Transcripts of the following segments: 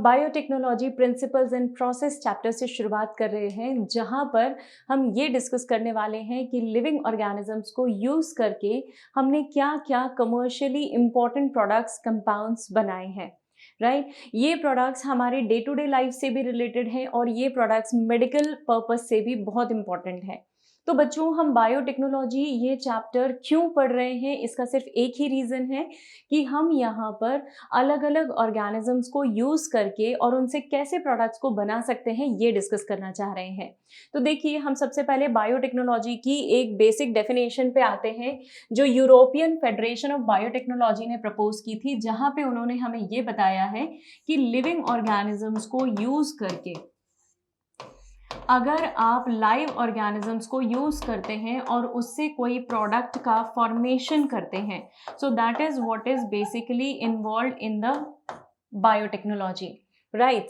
हम biotechnology principles and process chapter से शुरुआत कर रहे हैं, जहां पर हम ये डिस्कस करने वाले हैं कि लिविंग ऑर्गेनिजम्स को यूज़ करके हमने क्या क्या कमर्शियली इम्पॉर्टेंट प्रोडक्ट्स कंपाउंड्स बनाए हैं। राइट ये प्रोडक्ट्स हमारे डे टू डे लाइफ से भी रिलेटेड हैं और ये प्रोडक्ट्स मेडिकल पर्पस से भी बहुत इंपॉर्टेंट है। तो बच्चों, हम बायोटेक्नोलॉजी ये चैप्टर क्यों पढ़ रहे हैं, इसका सिर्फ एक ही रीज़न है कि हम यहाँ पर अलग अलग ऑर्गेनिजम्स को यूज़ करके और उनसे कैसे प्रोडक्ट्स को बना सकते हैं ये डिस्कस करना चाह रहे हैं। तो देखिए, हम सबसे पहले बायोटेक्नोलॉजी की एक बेसिक डेफिनेशन पे आते हैं जो यूरोपियन फेडरेशन ऑफ बायोटेक्नोलॉजी ने प्रपोज की थी, जहाँ पे उन्होंने हमें ये बताया है कि लिविंग ऑर्गेनिजम्स को यूज़ करके, अगर आप लाइव ऑर्गेनिजम्स को यूज़ करते हैं और उससे कोई प्रोडक्ट का फॉर्मेशन करते हैं, so that is what is basically involve in the biotechnology. Right,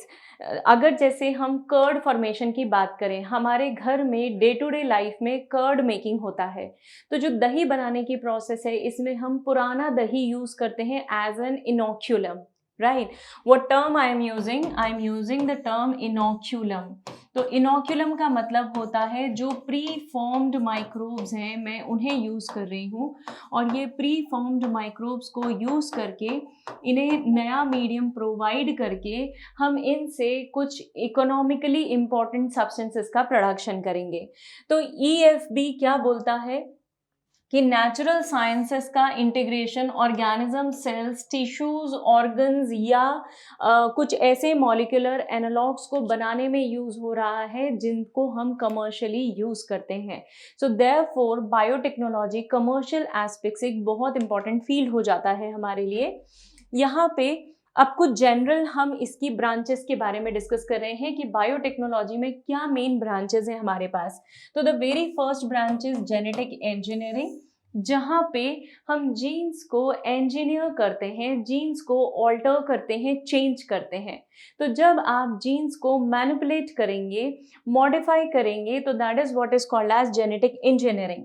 अगर जैसे हम कर्ड फॉर्मेशन की बात करें, हमारे घर में डे टू डे लाइफ में कर्ड मेकिंग होता है, तो जो दही बनाने की प्रोसेस है, इसमें हम पुराना दही यूज़ करते हैं as an inoculum. Right, what term I am using? I am using the term inoculum। तो इनोक्यूलम का मतलब होता है जो प्री फॉर्म्ड माइक्रोब्स हैं, मैं उन्हें यूज़ कर रही हूँ और ये प्री फॉर्म्ड माइक्रोब्स को यूज़ करके, इन्हें नया मीडियम प्रोवाइड करके हम इनसे कुछ इकोनॉमिकली इम्पॉर्टेंट सब्सटेंसेस का प्रोडक्शन करेंगे। तो EFB क्या बोलता है कि नेचुरल साइंसेस का integration organism, cells, tissues, organs या कुछ ऐसे मॉलिक्यूलर एनालॉग्स को बनाने में यूज़ हो रहा है जिनको हम कमर्शियली यूज़ करते हैं। So therefore biotechnology commercial aspect से एक बहुत इंपॉर्टेंट फील्ड हो जाता है हमारे लिए। यहाँ पे अब कुछ जनरल हम इसकी ब्रांचेस के बारे में डिस्कस कर रहे हैं कि बायोटेक्नोलॉजी में क्या मेन ब्रांचेस हैं हमारे पास। तो the very first branch is genetic engineering, जहाँ पे हम जीन्स को इंजीनियर करते हैं, जीन्स को ऑल्टर करते हैं, चेंज करते हैं। तो जब आप जीन्स को मैनिपुलेट करेंगे, मॉडिफाई करेंगे, तो that is what is called as genetic engineering.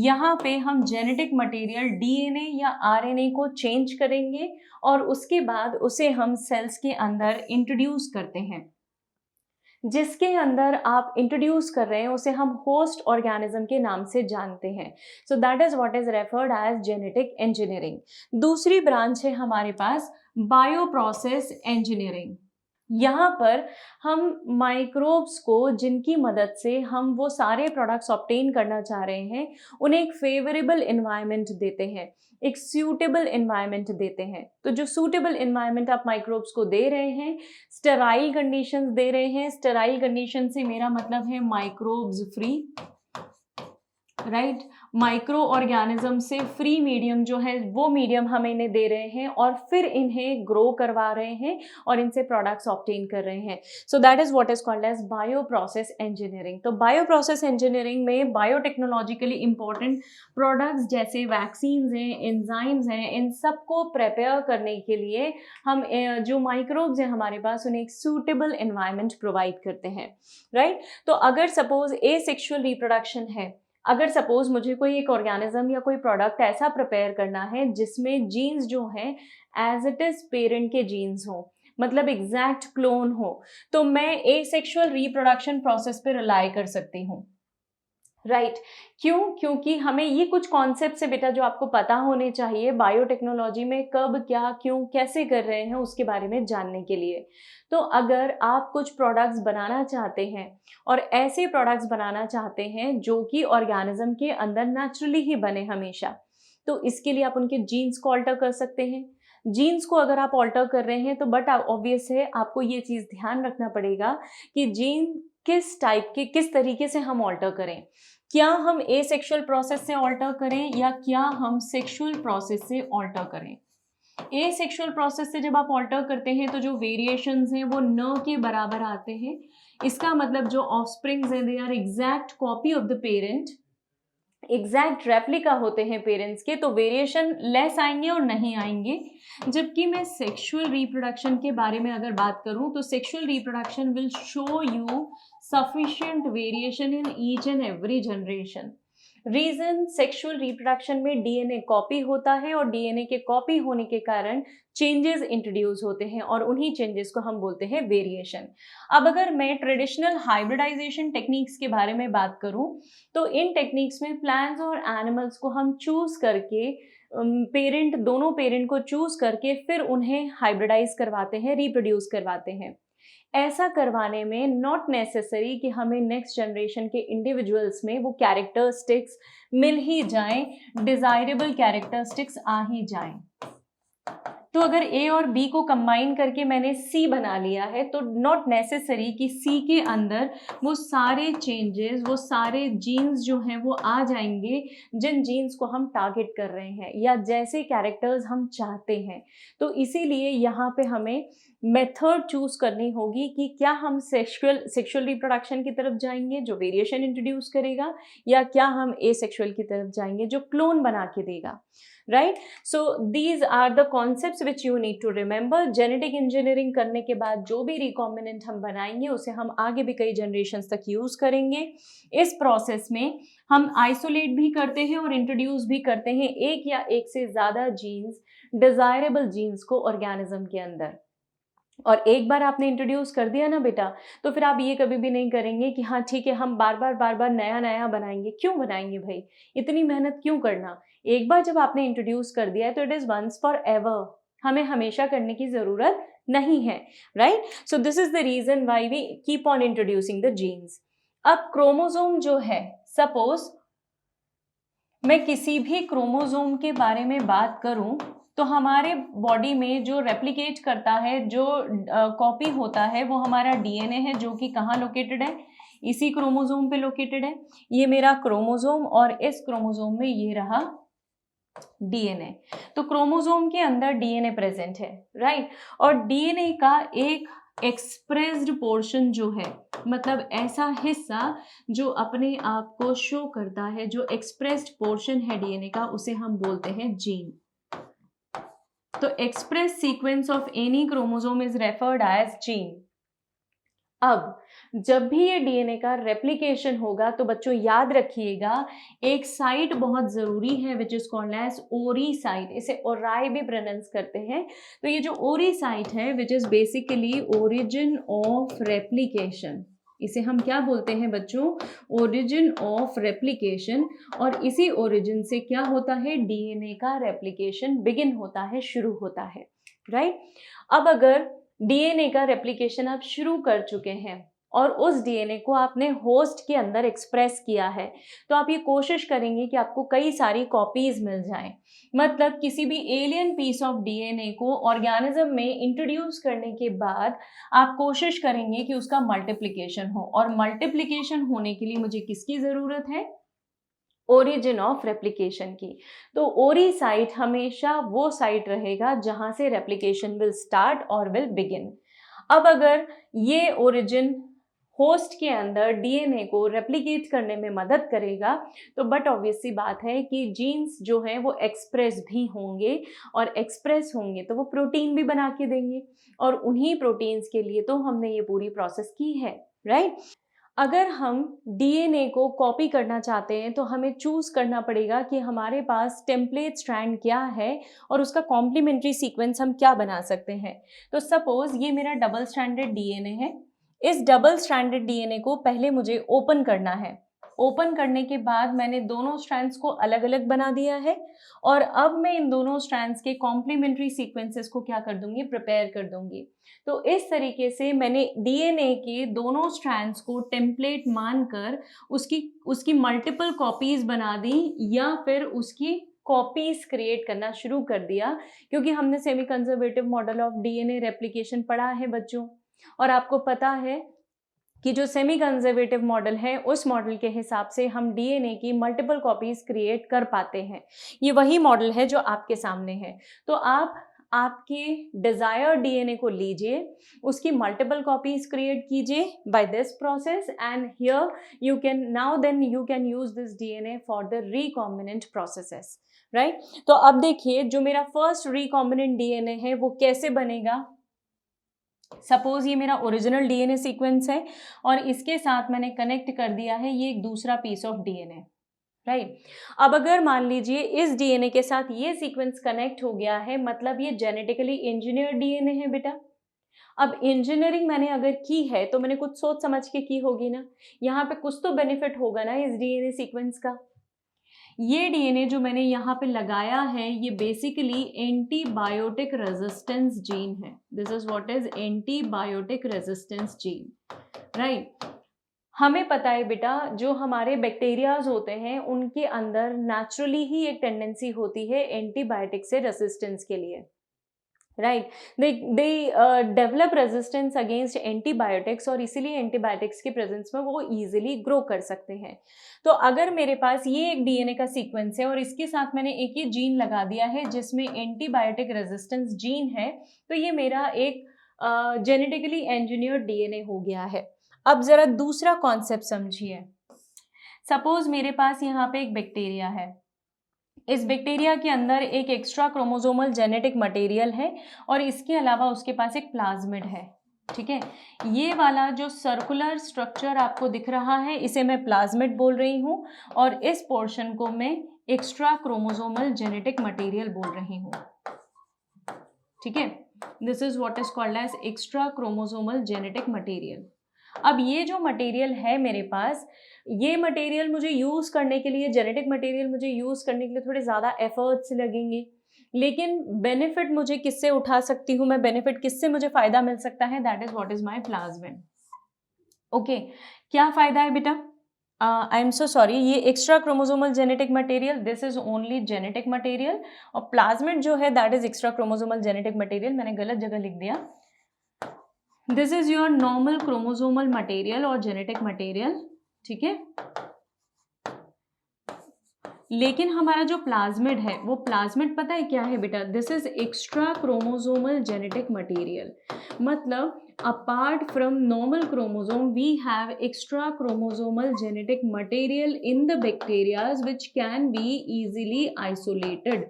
यहाँ पे हम जेनेटिक मटेरियल DNA या RNA को चेंज करेंगे और उसके बाद उसे हम सेल्स के अंदर इंट्रोड्यूस करते हैं। जिसके अंदर आप इंट्रोड्यूस कर रहे हैं उसे हम होस्ट ऑर्गेनिज्म के नाम से जानते हैं। So that is what is referred as genetic engineering. दूसरी ब्रांच है हमारे पास बायो प्रोसेस इंजीनियरिंग। यहाँ पर हम माइक्रोब्स को, जिनकी मदद से हम वो सारे प्रोडक्ट्स ऑब्टेन करना चाह रहे हैं, उन्हें एक फेवरेबल इन्वायरमेंट देते हैं, एक सूटेबल इन्वायरमेंट देते हैं। तो जो सूटेबल इन्वायरमेंट आप माइक्रोब्स को दे रहे हैं, स्टेराइल कंडीशंस दे रहे हैं। स्टेराइल कंडीशन से मेरा मतलब है microbes free. Right, micro organism से फ्री मीडियम जो है वो मीडियम हम इन्हें दे रहे हैं और फिर इन्हें ग्रो करवा रहे हैं और इनसे प्रोडक्ट्स ऑब्टेन कर रहे हैं। So that is what is called as bio process engineering. तो बायो प्रोसेस इंजीनियरिंग में बायोटेक्नोलॉजिकली इंपॉर्टेंट प्रोडक्ट्स जैसे वैक्सीन्स हैं, एंजाइम्स हैं, इन सबको प्रिपेयर करने के लिए हम जो माइक्रोब्स हैं हमारे पास, उन्हें एक सूटेबल एनवायरनमेंट प्रोवाइड करते हैं। राइट, तो अगर सपोज एसेक्सुअल रिप्रोडक्शन है, अगर सपोज मुझे कोई एक ऑर्गेनिज्म या कोई प्रोडक्ट ऐसा प्रिपेयर करना है जिसमें जीन्स जो हैं एज इट इज पेरेंट के जीन्स हो, मतलब एग्जैक्ट क्लोन हो, तो मैं एसेक्सुअल रिप्रोडक्शन प्रोसेस पे रिलाई कर सकती हूँ। राइट, क्यों? क्योंकि हमें ये कुछ कॉन्सेप्ट है बेटा जो आपको पता होने चाहिए बायोटेक्नोलॉजी में, कब, क्या, क्यों, कैसे कर रहे हैं उसके बारे में जानने के लिए। तो अगर आप कुछ प्रोडक्ट्स बनाना चाहते हैं और ऐसे प्रोडक्ट्स बनाना चाहते हैं जो कि ऑर्गेनिज्म के अंदर नेचुरली ही बने हमेशा, तो इसके लिए आप उनके जीन्स को ऑल्टर कर सकते हैं। जीन्स को अगर आप ऑल्टर कर रहे हैं तो बट ऑब्वियस है आपको ये चीज़ ध्यान रखना पड़ेगा कि जीन किस टाइप के, किस तरीके से हम ऑल्टर करें। क्या हम एसेक्सुअल प्रोसेस से ऑल्टर करें या क्या हम सेक्सुअल प्रोसेस से ऑल्टर करें। एसेक्सुअल प्रोसेस से जब आप ऑल्टर करते हैं तो जो वेरिएशंस हैं वो न के बराबर आते हैं। इसका मतलब जो ऑफस्प्रिंग्स हैं they are exact copy of the parent, exact replica होते हैं पेरेंट्स के, तो वेरिएशन लेस आएंगे और नहीं आएंगे। जबकि मैं सेक्सुअल रिप्रोडक्शन के बारे में अगर बात करूं तो sexual reproduction will show you sufficient variation in each and every generation. Reason, sexual reproduction में डीएनए कॉपी होता है और डीएनए के कॉपी होने के कारण चेंजेस इंट्रोड्यूस होते हैं और उन्हीं चेंजेस को हम बोलते हैं वेरिएशन। अब अगर मैं ट्रेडिशनल हाइब्रिडाइजेशन टेक्निक्स के बारे में बात करूं तो इन टेक्निक्स में प्लांट्स और एनिमल्स को हम चूज करके दोनों पेरेंट को चूज करके फिर उन्हें हाइब्रिडाइज करवाते हैं, रिप्रोड्यूस करवाते हैं। ऐसा करवाने में नॉट नेसेसरी कि हमें नेक्स्ट जनरेशन के इंडिविजुअल्स में वो कैरेक्टरिस्टिक्स मिल ही जाएं, डिजायरेबल कैरेक्टरिस्टिक्स आ ही जाएं। तो अगर ए और बी को कंबाइन करके मैंने सी बना लिया है तो नॉट नेसेसरी कि सी के अंदर वो सारे चेंजेस, वो सारे जीन्स जो हैं वो आ जाएंगे जिन जीन्स को हम टारगेट कर रहे हैं या जैसे कैरेक्टर्स हम चाहते हैं। तो इसीलिए यहाँ पे हमें मेथड चूज करनी होगी कि क्या हम सेक्सुअल रिप्रोडक्शन की तरफ जाएंगे जो वेरिएशन इंट्रोड्यूस करेगा, या क्या हम एसेक्सुअल की तरफ जाएंगे जो क्लोन बना के देगा। Right, so these are the concepts which you need to remember. Genetic engineering करने के बाद जो भी रिकॉम्बिनेंट हम बनाएंगे उसे हम आगे भी कई जनरेशन्स तक यूज करेंगे। इस प्रोसेस में हम आइसोलेट भी करते हैं और इंट्रोड्यूस भी करते हैं एक या एक से ज्यादा जीन्स, डिजायरेबल जीन्स को ऑर्गेनिज्म के अंदर। और एक बार आपने इंट्रोड्यूस कर दिया ना बेटा, तो फिर आप ये कभी भी नहीं करेंगे कि हाँ ठीक है हम बार बार नया नया बनाएंगे। क्यों बनाएंगे भाई, इतनी मेहनत क्यों करना। एक बार जब आपने इंट्रोड्यूस कर दिया है तो it is once for ever, हमें हमेशा करने की जरूरत नहीं है। Right, so this is the reason why we keep on introducing the genes. अब क्रोमोसोम जो है, सपोज मैं किसी भी क्रोमोसोम के बारे में बात करूं तो हमारे बॉडी में जो रेप्लिकेट करता है, जो कॉपी होता है, वो हमारा डीएनए है जो कि कहाँ लोकेटेड है, इसी क्रोमोसोम पे लोकेटेड है। ये मेरा क्रोमोसोम और इस क्रोमोसोम में ये रहा डीएनए। तो क्रोमोसोम के अंदर डीएनए प्रेजेंट है, राइट। और डीएनए का एक एक्सप्रेस्ड पोर्शन जो है, मतलब ऐसा हिस्सा जो अपने आप को शो करता है, जो एक्सप्रेस्ड पोर्शन है डीएनए का, उसे हम बोलते हैं जीन। तो express sequence of any chromosome is referred as gene. अब जब भी ये डीएनए का रेप्लिकेशन होगा तो बच्चों याद रखिएगा एक साइट बहुत जरूरी है which is called as ori site. इसे ओराई भी प्रोनाउंस करते हैं। तो ये जो ओरी साइट है which is basically origin of replication, इसे हम क्या बोलते हैं बच्चों, ओरिजिन ऑफ रेप्लिकेशन। और इसी ओरिजिन से क्या होता है, डीएनए का रेप्लिकेशन बिगिन होता है, शुरू होता है, राइट। अब अगर डीएनए का रेप्लिकेशन आप शुरू कर चुके हैं और उस डीएनए को आपने होस्ट के अंदर एक्सप्रेस किया है, तो आप ये कोशिश करेंगे कि आपको कई सारी कॉपीज मिल जाएं। मतलब किसी भी एलियन पीस ऑफ डीएनए को ऑर्गेनिज्म में इंट्रोड्यूस करने के बाद आप कोशिश करेंगे कि उसका मल्टीप्लिकेशन हो, और मल्टीप्लिकेशन होने के लिए मुझे किसकी जरूरत है, ओरिजिन ऑफ रेप्लिकेशन की। तो ओरी साइट हमेशा वो साइट रहेगा जहां से रेप्लिकेशन विल स्टार्ट और विल बिगिन। अब अगर ये ओरिजिन होस्ट के अंदर डीएनए को रेप्लिकेट करने में मदद करेगा तो बट ऑब्वियस सी बात है कि जीन्स जो है वो एक्सप्रेस भी होंगे, और एक्सप्रेस होंगे तो वो प्रोटीन भी बना के देंगे, और उन्हीं प्रोटीन्स के लिए तो हमने ये पूरी प्रोसेस की है, राइट। अगर हम डीएनए को कॉपी करना चाहते हैं तो हमें चूज करना पड़ेगा कि हमारे पास टेम्पलेट स्ट्रैंड क्या है और उसका कॉम्प्लीमेंट्री सीक्वेंस हम क्या बना सकते हैं। तो सपोज ये मेरा डबल स्ट्रैंडेड डीएनए है। इस डबल स्ट्रैंडेड डीएनए को पहले मुझे ओपन करना है। ओपन करने के बाद मैंने दोनों स्ट्रैंड्स को अलग अलग बना दिया है, और अब मैं इन दोनों स्ट्रैंड्स के कॉम्प्लीमेंट्री सीक्वेंसेस को क्या कर दूंगी, प्रिपेयर कर दूंगी। तो इस तरीके से मैंने डीएनए के दोनों स्ट्रैंड्स को टेम्पलेट मानकर उसकी मल्टीपल कॉपीज बना दी, या फिर उसकी कॉपीज क्रिएट करना शुरू कर दिया, क्योंकि हमने semi conservative model of DNA replication पढ़ा है बच्चों। और आपको पता है कि जो सेमी कंजर्वेटिव मॉडल है उस मॉडल के हिसाब से हम डीएनए की मल्टीपल कॉपीज क्रिएट कर पाते हैं। ये वही मॉडल है जो आपके सामने है। तो आप आपके डिजायर्ड डीएनए को लीजिए, उसकी मल्टीपल कॉपीज क्रिएट कीजिए by this process, and here you can use this DNA for the recombinant processes, right. तो अब देखिए जो मेरा फर्स्ट रिकॉम्बिनेंट डीएनए है वो कैसे बनेगा। सपोज ये मेरा ओरिजिनल डीएनए सीक्वेंस है और इसके साथ मैंने कनेक्ट कर दिया है ये एक दूसरा पीस ऑफ डीएनए, राइट। अब अगर मान लीजिए इस डीएनए के साथ ये सीक्वेंस कनेक्ट हो गया है, मतलब ये जेनेटिकली इंजीनियर्ड डीएनए है बेटा। अब इंजीनियरिंग मैंने अगर की है तो मैंने कुछ सोच समझ के की होगी ना, यहाँ पे कुछ तो बेनिफिट होगा ना इस डीएनए सीक्वेंस का। ये डीएनए जो मैंने यहाँ पे लगाया है ये बेसिकली एंटीबायोटिक रेजिस्टेंस जीन है। This is what is antibiotic resistance gene, right. हमें पता है बेटा जो हमारे बैक्टीरियाज होते हैं उनके अंदर नेचुरली ही एक टेंडेंसी होती है एंटीबायोटिक से रेजिस्टेंस के लिए, right. They develop resistance against antibiotics, और इसीलिए एंटीबायोटिक्स की प्रेजेंस में वो इजीली ग्रो कर सकते हैं। तो अगर मेरे पास ये एक डीएनए का सीक्वेंस है और इसके साथ मैंने एक ये जीन लगा दिया है जिसमें एंटीबायोटिक रेजिस्टेंस जीन है, तो ये मेरा एक जेनेटिकली इंजीनियर्ड डीएनए हो गया है। अब जरा दूसरा कॉन्सेप्ट समझिए। सपोज मेरे पास यहाँ पे एक बैक्टीरिया है, इस बैक्टीरिया के अंदर एक एक्स्ट्रा क्रोमोसोमल जेनेटिक मटेरियल है और इसके अलावा उसके पास एक प्लाज्मिड है, ठीक है। ये वाला जो सर्कुलर स्ट्रक्चर आपको दिख रहा है इसे मैं प्लाज्मिड बोल रही हूँ, और इस पोर्शन को मैं एक्स्ट्रा क्रोमोसोमल जेनेटिक मटेरियल बोल रही हूँ, ठीक है। This is what is called as extra chromosomal genetic material. अब ये जो मटेरियल है मेरे पास, ये मटेरियल मुझे यूज़ करने के लिए, जेनेटिक मटेरियल मुझे यूज़ करने के लिए थोड़े ज़्यादा एफर्ट्स लगेंगे, लेकिन बेनिफिट मुझे किससे उठा सकती हूँ मैं, बेनिफिट किससे मुझे फ़ायदा मिल सकता है, that is what is my plasmid. Okay, क्या फ़ायदा है बेटा? आई एम सो सॉरी, ये extra chromosomal genetic material, this is only genetic material, और प्लाज्मिड जो है that is extra chromosomal genetic material. मैंने गलत जगह लिख दिया। This is your normal chromosomal material और जेनेटिक मटेरियल, ठीक है। लेकिन हमारा जो प्लाज्मिड है वो प्लाज्मिड पता है क्या है बेटा? This is extra chromosomal genetic material, मतलब apart from normal chromosome we have extra chromosomal genetic material in the bacterias which can be easily isolated.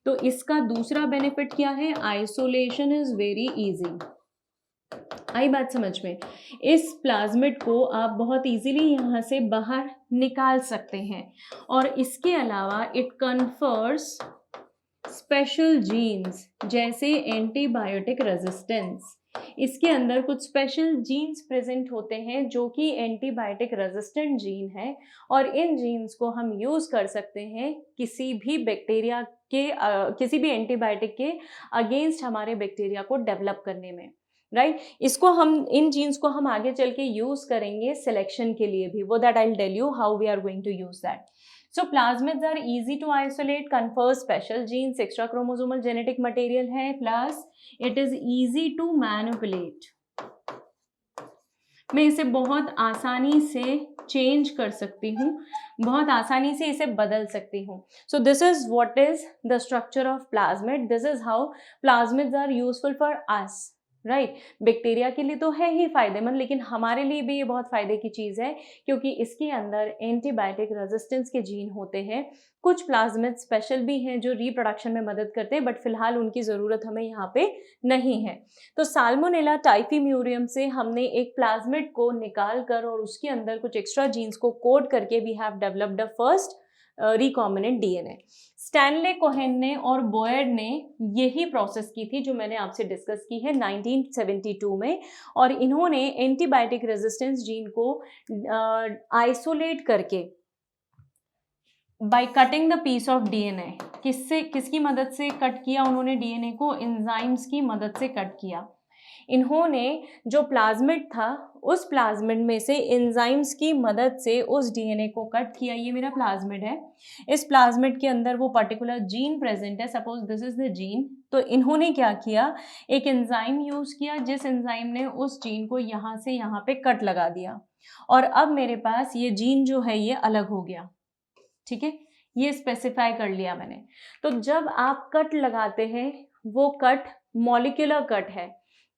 तो इसका दूसरा बेनिफिट क्या है? Isolation is very easy. आई बात समझ में? इस प्लाज्मिड को आप बहुत इजीली यहाँ से बाहर निकाल सकते हैं, और इसके अलावा इट कन्फर्स स्पेशल जीन्स जैसे एंटीबायोटिक रेजिस्टेंस। इसके अंदर कुछ स्पेशल जीन्स प्रेजेंट होते हैं जो कि एंटीबायोटिक रेजिस्टेंट जीन है, और इन जीन्स को हम यूज़ कर सकते हैं किसी भी बैक्टीरिया के किसी भी एंटीबायोटिक के अगेंस्ट हमारे बैक्टीरिया को डेवलप करने में, राइट। इसको हम, इन जीन्स को हम आगे चल के यूज करेंगे सिलेक्शन के लिए भी, वो that I will tell you how we are going to use that. So plasmids are easy to isolate, confer special genes, extra chromosomal genetic material है, plus it is easy to manipulate. मैं इसे बहुत आसानी से change कर सकती हूँ, बहुत आसानी से इसे बदल सकती हूँ। So this is what is the structure of plasmid, this is how plasmids are useful for us, right. Bacteria के लिए तो है ही फायदेमंद, लेकिन हमारे लिए भी ये बहुत फायदे की चीज़ है, क्योंकि इसके अंदर एंटीबायोटिक रेजिस्टेंस के जीन होते हैं। कुछ प्लाज्मिड स्पेशल भी हैं जो रिप्रोडक्शन में मदद करते हैं, बट फिलहाल उनकी ज़रूरत हमें यहाँ पे नहीं है। तो साल्मोनेला टाइफीम्यूरियम से हमने एक प्लाज्मिड को निकाल कर और उसके अंदर कुछ एक्स्ट्रा जीन्स को कोड करके we have developed the first recombinant DNA. Stanley Cohen ने और बोयड ने यही प्रोसेस की थी जो मैंने आपसे डिस्कस की है 1972 में, और इन्होंने एंटीबायोटिक रेजिस्टेंस जीन को आइसोलेट करके by cutting the piece of DNA, किसकी मदद से कट किया उन्होंने डीएनए को? एंजाइम्स की मदद से कट किया। इन्होंने जो प्लाज्मिड था उस प्लाज्मिड में से एंजाइम्स की मदद से उस डीएनए को कट किया। ये मेरा प्लाज्मिड है, इस प्लाज्मिड के अंदर वो पर्टिकुलर जीन प्रेजेंट है, suppose this is the gene. तो इन्होंने क्या किया, एक एंजाइम यूज़ किया जिस एंजाइम ने उस जीन को यहाँ से यहाँ पे कट लगा दिया, और अब मेरे पास ये जीन जो है ये अलग हो गया, ठीक है। ये स्पेसिफाई कर लिया मैंने। तो जब आप कट लगाते हैं वो कट मॉलिक्यूलर कट है,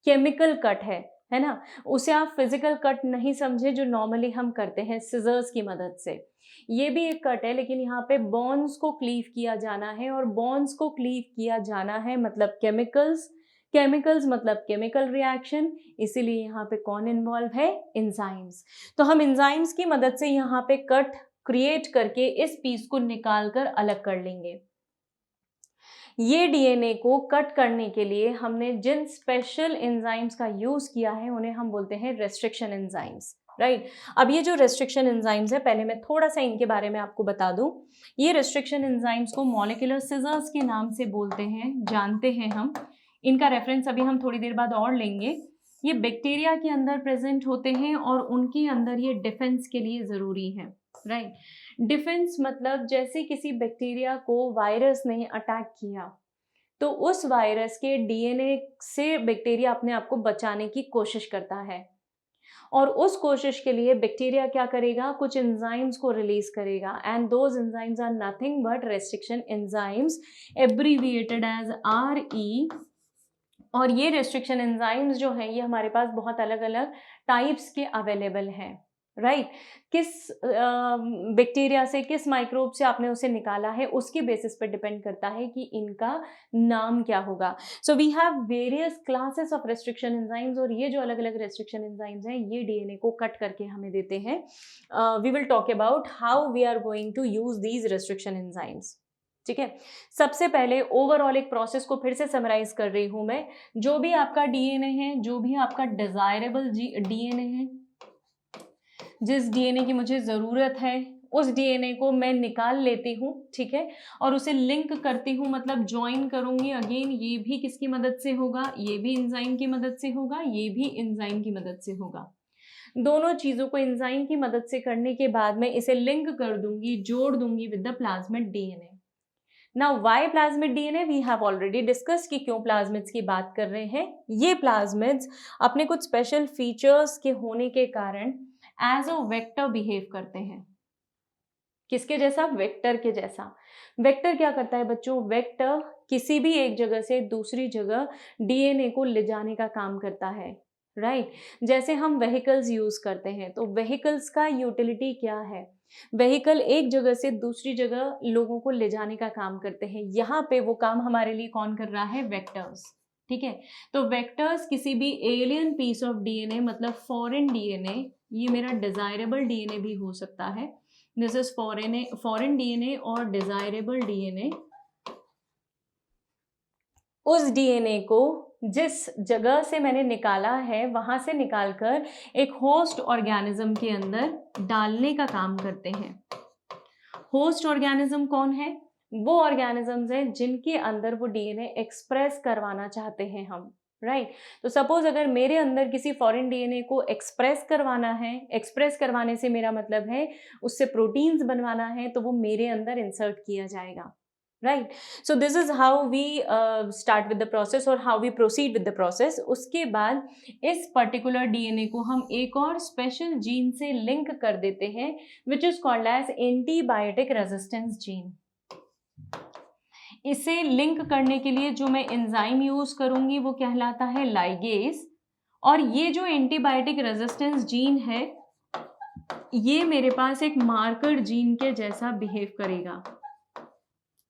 केमिकल कट है ना, उसे आप फिजिकल कट नहीं समझे जो नॉर्मली हम करते हैं सिजर्स की मदद से। ये भी एक कट है, लेकिन यहाँ पे बॉन्ड्स को क्लीव किया जाना है, और बॉन्ड्स को क्लीव किया जाना है मतलब केमिकल्स मतलब केमिकल रिएक्शन, इसीलिए यहाँ पे कौन इन्वॉल्व है? एंजाइम्स। तो हम एंजाइम्स की मदद से यहाँ पे कट क्रिएट करके इस पीस को निकाल कर अलग कर लेंगे। ये डीएनए को कट करने के लिए हमने जिन स्पेशल एंजाइम्स का यूज किया है उन्हें हम बोलते हैं रेस्ट्रिक्शन एंजाइम्स, राइट। अब ये जो रेस्ट्रिक्शन एंजाइम्स है, पहले मैं थोड़ा सा इनके बारे में आपको बता दूं। ये रेस्ट्रिक्शन एंजाइम्स को मॉलिक्यूलर सिजर्स के नाम से बोलते हैं, जानते हैं हम। इनका रेफरेंस अभी हम थोड़ी देर बाद और लेंगे। ये बैक्टीरिया के अंदर प्रेजेंट होते हैं और उनके अंदर ये डिफेंस के लिए ज़रूरी है, राइट। डिफेंस मतलब जैसे किसी बैक्टीरिया को वायरस ने अटैक किया तो उस वायरस के डीएनए से बैक्टीरिया अपने आप को बचाने की कोशिश करता है, और उस कोशिश के लिए बैक्टीरिया क्या करेगा, कुछ एंजाइम्स को रिलीज करेगा, and those enzymes are nothing but restriction enzymes, abbreviated as RE। और ये रेस्ट्रिक्शन एंजाइम्स जो हैं ये हमारे पास बहुत अलग अलग टाइप्स के अवेलेबल हैं, राइट। किस बैक्टीरिया से, किस माइक्रोब से आपने उसे निकाला है उसके बेसिस पर डिपेंड करता है कि इनका नाम क्या होगा। So we have various classes of restriction enzymes, और ये जो अलग अलग रेस्ट्रिक्शन एंजाइम्स हैं ये डीएनए को कट करके हमें देते हैं। We will talk about how we are going to use these restriction enzymes, ठीक है। सबसे पहले ओवरऑल एक प्रोसेस को फिर से समराइज कर रही हूं मैं। जो भी आपका डीएनए है, जो भी आपका डिजायरेबल डीएनए है, जिस डीएनए की मुझे ज़रूरत है उस डीएनए को मैं निकाल लेती हूँ, ठीक है, और उसे लिंक करती हूँ, मतलब ज्वाइन करूँगी। अगेन ये भी किसकी मदद से होगा, ये भी एंजाइम की मदद से होगा, ये भी एंजाइम की मदद से होगा। दोनों चीज़ों को एंजाइम की मदद से करने के बाद मैं इसे लिंक कर दूंगी, जोड़ दूंगी with the plasmid DNA. Now why plasmid DNA, we have already discuss कि क्यों प्लाज्मिड्स की बात कर रहे हैं। ये प्लाज्मिड्स अपने कुछ स्पेशल फीचर्स के होने के कारण एज अ वेक्टर बिहेव करते हैं। किसके जैसा, वेक्टर के जैसा। वेक्टर क्या करता है बच्चों, वेक्टर किसी भी एक जगह से दूसरी जगह डीएनए को ले जाने का काम करता है, राइट। जैसे हम व्हीकल्स यूज करते हैं तो व्हीकल्स का यूटिलिटी क्या है, व्हीकल एक जगह से दूसरी जगह लोगों को ले जाने का काम करते हैं। यहाँ पे वो काम हमारे लिए कौन कर रहा है, वेक्टर्स, ठीक है। तो वेक्टर्स किसी भी एलियन पीस ऑफ डीएनए, मतलब फॉरेन डीएनए, ये मेरा डिजायरेबल डीएनए भी हो सकता है, दिस इज फॉरेन डीएनए और डिजायरेबल डीएनए, उस डीएनए को जिस जगह से मैंने निकाला है वहां से निकालकर एक होस्ट ऑर्गेनिज्म के अंदर डालने का काम करते हैं। होस्ट ऑर्गेनिज्म कौन है, वो ऑर्गेनिजम्स हैं जिनके अंदर वो डीएनए एक्सप्रेस करवाना चाहते हैं हम, राइट। तो सपोज अगर मेरे अंदर किसी फॉरेन डीएनए को एक्सप्रेस करवाना है, एक्सप्रेस करवाने से मेरा मतलब है उससे प्रोटीन्स बनवाना है, तो वो मेरे अंदर इंसर्ट किया जाएगा, right. So this is how we start with the process और how we proceed with the process. उसके बाद इस पर्टिकुलर डीएनए को हम एक और स्पेशल जीन से लिंक कर देते हैं which is called as antibiotic resistance gene. इसे लिंक करने के लिए जो मैं एंजाइम यूज करूंगी वो कहलाता है लाइगेज, और ये जो एंटीबायोटिक रेजिस्टेंस जीन है ये मेरे पास एक मार्कर जीन के जैसा बिहेव करेगा।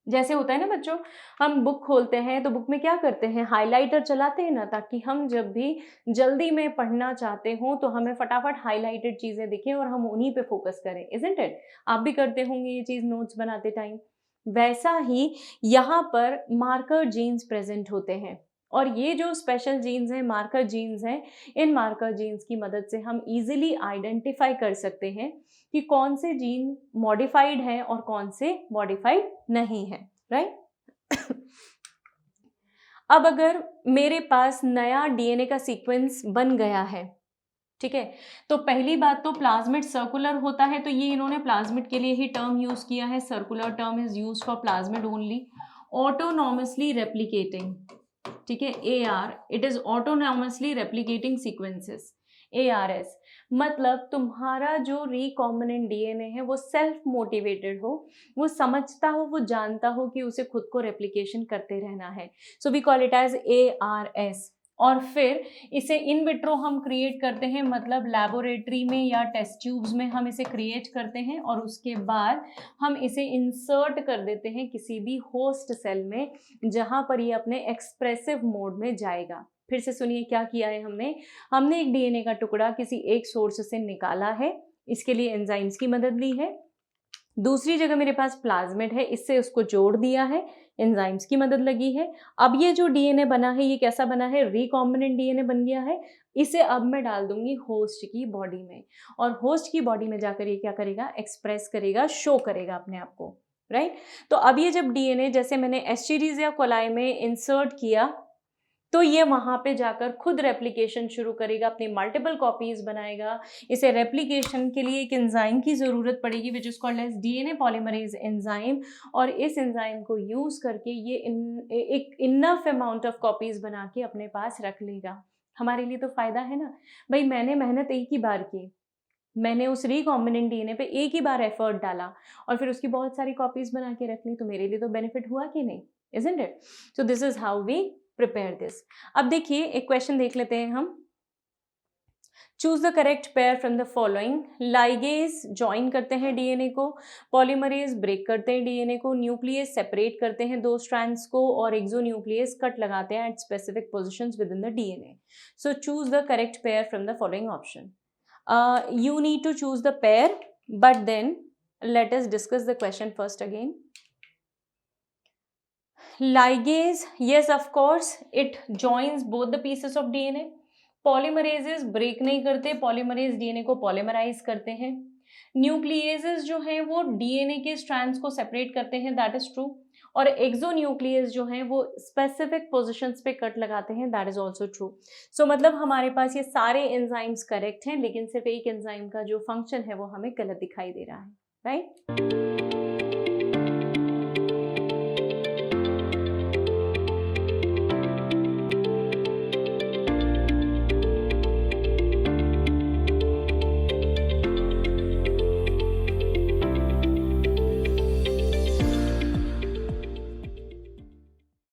जैसे होता है ना बच्चों, हम बुक खोलते हैं तो बुक में क्या करते हैं, हाइलाइटर चलाते हैं ना, ताकि हम जब भी जल्दी में पढ़ना चाहते हो तो हमें फटाफट हाइलाइटेड चीजें दिखें और हम उन्हीं पे फोकस करें, इजंट इट। आप भी करते होंगे ये चीज नोट्स बनाते टाइम। वैसा ही यहाँ पर मार्कर जीन्स प्रेजेंट होते हैं, और ये जो स्पेशल जीन्स हैं, मार्कर जीन्स हैं, इन मार्कर जीन्स की मदद से हम इजीली आइडेंटिफाई कर सकते हैं कि कौन से जीन मॉडिफाइड है और कौन से मॉडिफाइड नहीं है, राइट। अब अगर मेरे पास नया डीएनए का सीक्वेंस बन गया है, ठीक है, तो पहली बात तो प्लाज्मिड सर्कुलर होता है, तो ये इन्होंने प्लाज्मिड के लिए ही टर्म यूज किया है, circular term is use for plasmid only. Autonomously replicating, ठीक है, AR, it is autonomously replicating sequences, ARS। मतलब तुम्हारा जो रिकॉम्बिनेंट डीएनए है वो सेल्फ मोटिवेटेड हो, वो समझता हो, वो जानता हो कि उसे खुद को रेप्लिकेशन करते रहना है, so we call it as ARS। और फिर इसे इन विट्रो हम क्रिएट करते हैं, मतलब लैबोरेटरी में या टेस्ट ट्यूब्स में हम इसे क्रिएट करते हैं, और उसके बाद हम इसे इंसर्ट कर देते हैं किसी भी होस्ट सेल में जहां पर ये अपने एक्सप्रेसिव मोड में जाएगा। फिर से सुनिए क्या किया है हमने एक डीएनए का टुकड़ा किसी एक सोर्स से निकाला है, इसके लिए एंजाइम्स की मदद ली है, दूसरी जगह मेरे पास प्लाज्मिड है, इससे उसको जोड़ दिया है, एंजाइम्स की मदद लगी है। अब ये जो डीएनए बना है ये कैसा बना है, रिकॉम्बिनेंट डीएनए बन गया है। इसे अब मैं डाल दूंगी होस्ट की बॉडी में, और होस्ट की बॉडी में जाकर ये क्या करेगा, एक्सप्रेस करेगा, शो करेगा अपने आप को, राइट। तो अब ये जब डीएनए जैसे मैंने एस्चेरिचिया कोलाई में इंसर्ट किया, तो ये वहाँ पे जाकर खुद रेप्लिकेशन शुरू करेगा, अपनी मल्टीपल कॉपीज बनाएगा। इसे रेप्लिकेशन के लिए एक एंजाइम की ज़रूरत पड़ेगी which is called as DNA polymerase enzyme, और इस एंजाइम को यूज़ करके ये एक इनफ अमाउंट ऑफ कॉपीज बना के अपने पास रख लेगा। हमारे लिए तो फ़ायदा है ना भाई, मैंने मेहनत एक ही बार की, मैंने उस रिकॉम्बिनेंट डीएनए पे एक ही बार एफर्ट डाला और फिर उसकी बहुत सारी कॉपीज बना के रख ली, तो मेरे लिए तो बेनिफिट हुआ कि नहीं, isn't it? So this is how we prepare this. अब देखिए एक क्वेश्चन देख लेते हैं हम। Choose the correct pair from the following. Ligase join करते हैं डीएनए को, पॉलीमरेज ब्रेक करते हैं डीएनए को, न्यूक्लियस सेपरेट करते हैं दो स्ट्रैंड्स को, और एक्सोन्यूक्लियस कट लगाते हैं at specific positions with in the DNA. So choose the correct pair from the following option. You need to choose the pair, but then let us discuss the question first again. Ligase, yes of course, it joins both the pieces of DNA. Polymerases break नहीं करते, polymerase DNA को polymerize करते हैं। न्यूक्लियेजेस जो हैं वो DNA के strands को सेपरेट करते हैं, दैट इज ट्रू। और एक्सोन्यूक्लियस जो हैं वो स्पेसिफिक पोजीशंस पे कट लगाते हैं, दैट इज आल्सो ट्रू। सो मतलब हमारे पास ये सारे एंजाइम्स करेक्ट हैं, लेकिन सिर्फ एक एंजाइम का जो फंक्शन है वो हमें गलत दिखाई दे रहा है, राइट?